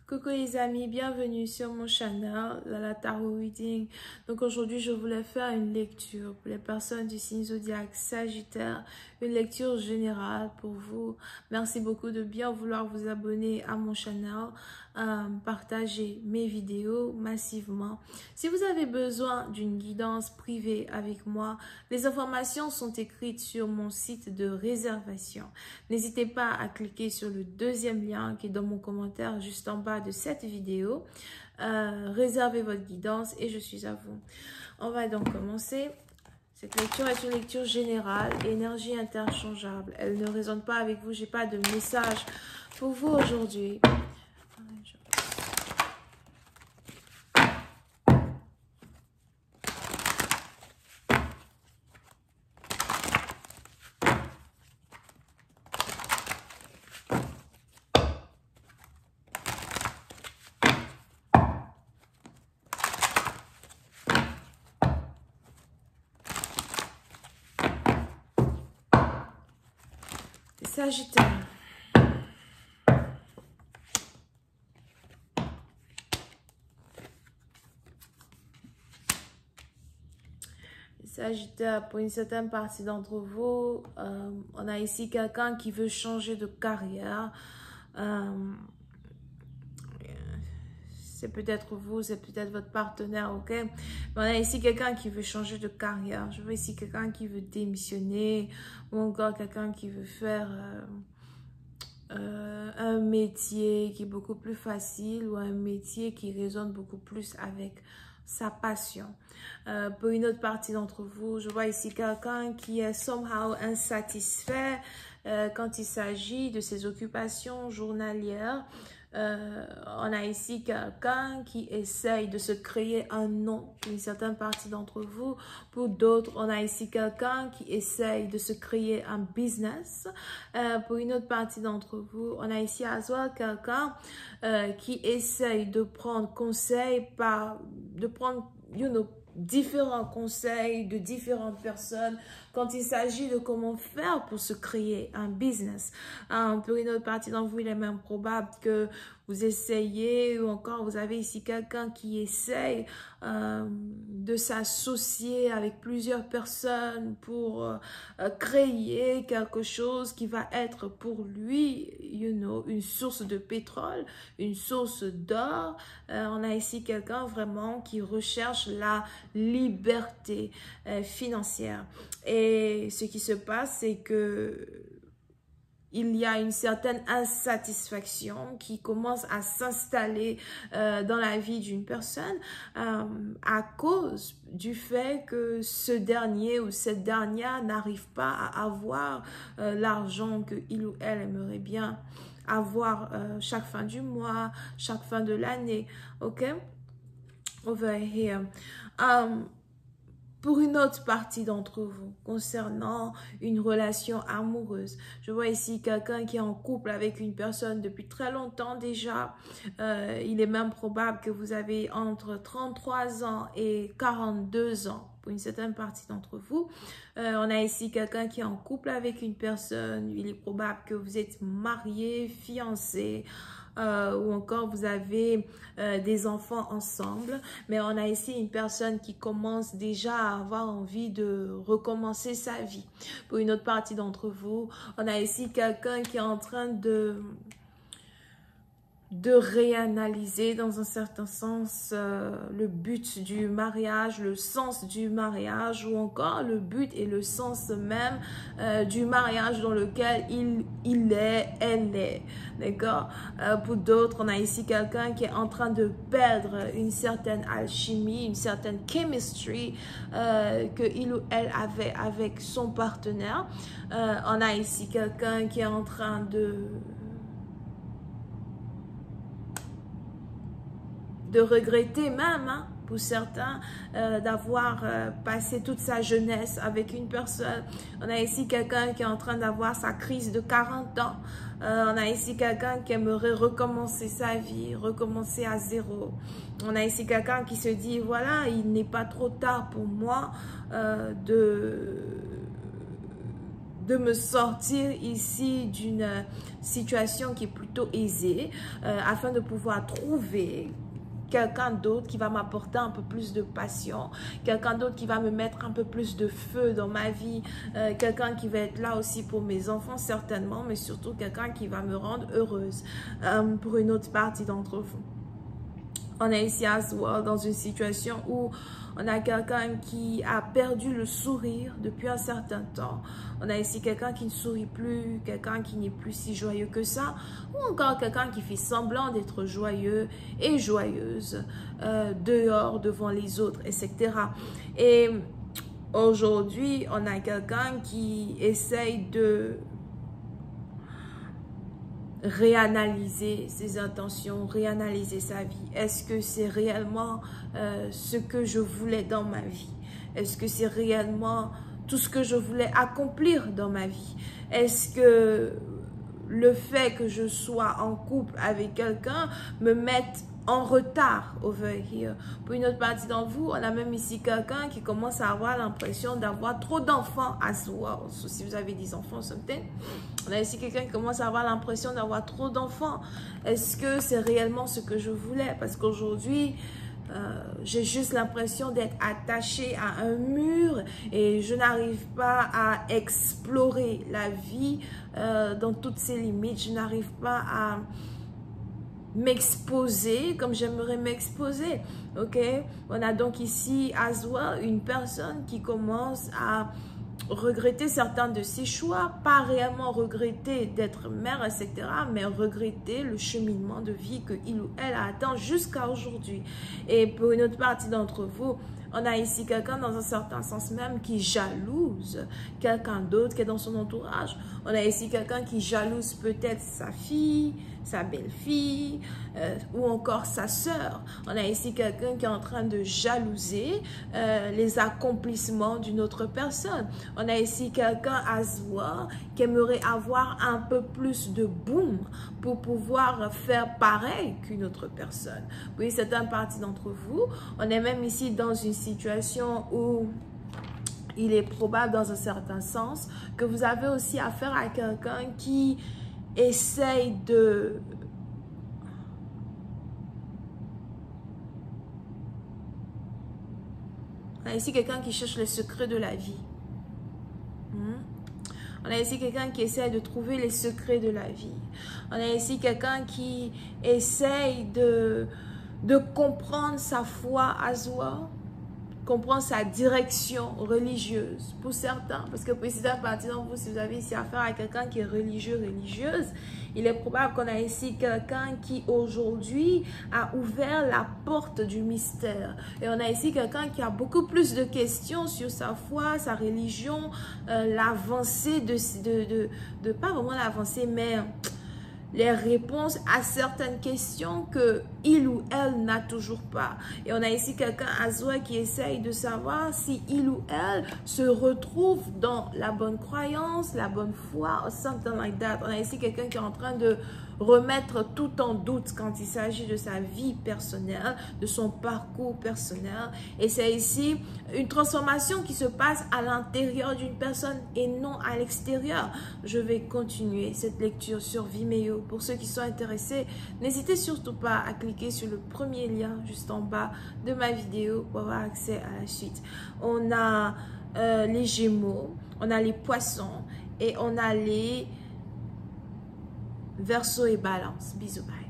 Coucou les amis, bienvenue sur mon channel, la Tarot Reading. Donc aujourd'hui, je voulais faire une lecture pour les personnes du signe zodiaque Sagittaire, une lecture générale pour vous. Merci beaucoup de bien vouloir vous abonner à mon channel, partager mes vidéos massivement. Si vous avez besoin d'une guidance privée avec moi, les informations sont écrites sur mon site de réservation. N'hésitez pas à cliquer sur le deuxième lien qui est dans mon commentaire juste en bas de cette vidéo. Réservez votre guidance et je suis à vous. On va donc commencer. Cette lecture est une lecture générale, énergie interchangeable. Elle ne résonne pas avec vous, j'ai pas de message pour vous aujourd'hui. Sagittaire. Sagittaire, pour une certaine partie d'entre vous, on a ici quelqu'un qui veut changer de carrière. C'est peut-être vous, c'est peut-être votre partenaire, ok? Mais on a ici quelqu'un qui veut changer de carrière. Je vois ici quelqu'un qui veut démissionner ou encore quelqu'un qui veut faire un métier qui est beaucoup plus facile ou un métier qui résonne beaucoup plus avec sa passion. Pour une autre partie d'entre vous, je vois ici quelqu'un qui est somehow insatisfait quand il s'agit de ses occupations journalières. On a ici quelqu'un qui essaye de se créer un nom, une certaine partie d'entre vous. Pour d'autres, on a ici quelqu'un qui essaye de se créer un business. Pour une autre partie d'entre vous, on a ici à soi quelqu'un qui essaye de prendre conseil, différents conseils de différentes personnes quand il s'agit de comment faire pour se créer un business. Pour une autre partie d'entre vous, il est même probable que vous essayez ou encore vous avez ici quelqu'un qui essaye de s'associer avec plusieurs personnes pour créer quelque chose qui va être pour lui, une source de pétrole, une source d'or. On a ici quelqu'un vraiment qui recherche la liberté financière. Et ce qui se passe, c'est que il y a une certaine insatisfaction qui commence à s'installer dans la vie d'une personne à cause du fait que ce dernier ou cette dernière n'arrive pas à avoir l'argent que il ou elle aimerait bien avoir chaque fin du mois, chaque fin de l'année. Ok? Over here. Pour une autre partie d'entre vous, concernant une relation amoureuse, je vois ici quelqu'un qui est en couple avec une personne depuis très longtemps déjà. Il est même probable que vous avez entre 33 ans et 42 ans. Pour une certaine partie d'entre vous, on a ici quelqu'un qui est en couple avec une personne. Il est probable que vous êtes marié, fiancé, ou encore vous avez des enfants ensemble, mais on a ici une personne qui commence déjà à avoir envie de recommencer sa vie. Pour une autre partie d'entre vous, on a ici quelqu'un qui est en train de réanalyser dans un certain sens le but du mariage, le sens du mariage ou encore le but et le sens même du mariage dans lequel il est, elle est. D'accord? Pour d'autres, on a ici quelqu'un qui est en train de perdre une certaine alchimie, une certaine chemistry que il ou elle avait avec son partenaire. On a ici quelqu'un qui est en train de regretter même, hein, pour certains, d'avoir passé toute sa jeunesse avec une personne. On a ici quelqu'un qui est en train d'avoir sa crise de 40 ans. On a ici quelqu'un qui aimerait recommencer sa vie, recommencer à zéro. On a ici quelqu'un qui se dit, voilà, il n'est pas trop tard pour moi de me sortir ici d'une situation qui est plutôt aisée afin de pouvoir trouver quelqu'un d'autre qui va m'apporter un peu plus de passion, quelqu'un d'autre qui va me mettre un peu plus de feu dans ma vie, quelqu'un qui va être là aussi pour mes enfants certainement, mais surtout quelqu'un qui va me rendre heureuse pour une autre partie d'entre vous. On est ici à Aswell dans une situation où on a quelqu'un qui a perdu le sourire depuis un certain temps. On a ici quelqu'un qui ne sourit plus, quelqu'un qui n'est plus si joyeux que ça, ou encore quelqu'un qui fait semblant d'être joyeux et joyeuse dehors, devant les autres, etc. Et aujourd'hui, on a quelqu'un qui essaye de réanalyser ses intentions, réanalyser sa vie. Est-ce que c'est réellement ce que je voulais dans ma vie? Est-ce que c'est réellement tout ce que je voulais accomplir dans ma vie? Est-ce que le fait que je sois en couple avec quelqu'un me mette en retard over here? Pour une autre partie d'entre vous, on a même ici quelqu'un qui commence à avoir l'impression d'avoir trop d'enfants as well. So, si vous avez des enfants, something. On a ici quelqu'un qui commence à avoir l'impression d'avoir trop d'enfants. Est-ce que c'est réellement ce que je voulais? Parce qu'aujourd'hui, j'ai juste l'impression d'être attachée à un mur et je n'arrive pas à explorer la vie dans toutes ses limites. Je n'arrive pas à m'exposer comme j'aimerais m'exposer. Ok, on a donc ici as well une personne qui commence à regretter certains de ses choix, pas réellement regretter d'être mère, etc., mais regretter le cheminement de vie que il ou elle a atteint jusqu'à aujourd'hui. Et pour une autre partie d'entre vous, on a ici quelqu'un dans un certain sens même qui jalouse quelqu'un d'autre qui est dans son entourage. On a ici quelqu'un qui jalouse peut-être sa fille, sa belle-fille ou encore sa sœur. On a ici quelqu'un qui est en train de jalouser les accomplissements d'une autre personne. On a ici quelqu'un as well qui aimerait avoir un peu plus de boom pour pouvoir faire pareil qu'une autre personne. Oui, c'est une partie d'entre vous. On est même ici dans une situation où il est probable dans un certain sens que vous avez aussi affaire à quelqu'un qui essaye de on a ici quelqu'un qui cherche les secrets de la vie. On a ici quelqu'un qui essaye de trouver les secrets de la vie. On a ici quelqu'un qui essaye de comprendre sa foi as well, comprendre sa direction religieuse pour certains. Parce que pour certaines parties d'entre vous, si vous avez ici affaire à quelqu'un qui est religieux, religieuse, il est probable qu'on a ici quelqu'un qui aujourd'hui a ouvert la porte du mystère. Et on a ici quelqu'un qui a beaucoup plus de questions sur sa foi, sa religion, l'avancée de pas vraiment l'avancée, mais les réponses à certaines questions que il ou elle n'a toujours pas. Et on a ici quelqu'un as well qui essaye de savoir si il ou elle se retrouve dans la bonne croyance, la bonne foi, or something like that. On a ici quelqu'un qui est en train de remettre tout en doute quand il s'agit de sa vie personnelle, de son parcours personnel. Et c'est ici une transformation qui se passe à l'intérieur d'une personne et non à l'extérieur. Je vais continuer cette lecture sur Vimeo. Pour ceux qui sont intéressés, n'hésitez surtout pas à cliquer sur le premier lien juste en bas de ma vidéo pour avoir accès à la suite. On a les Gémeaux, on a les Poissons et on a les Verseau et Balance. Bisous, bye.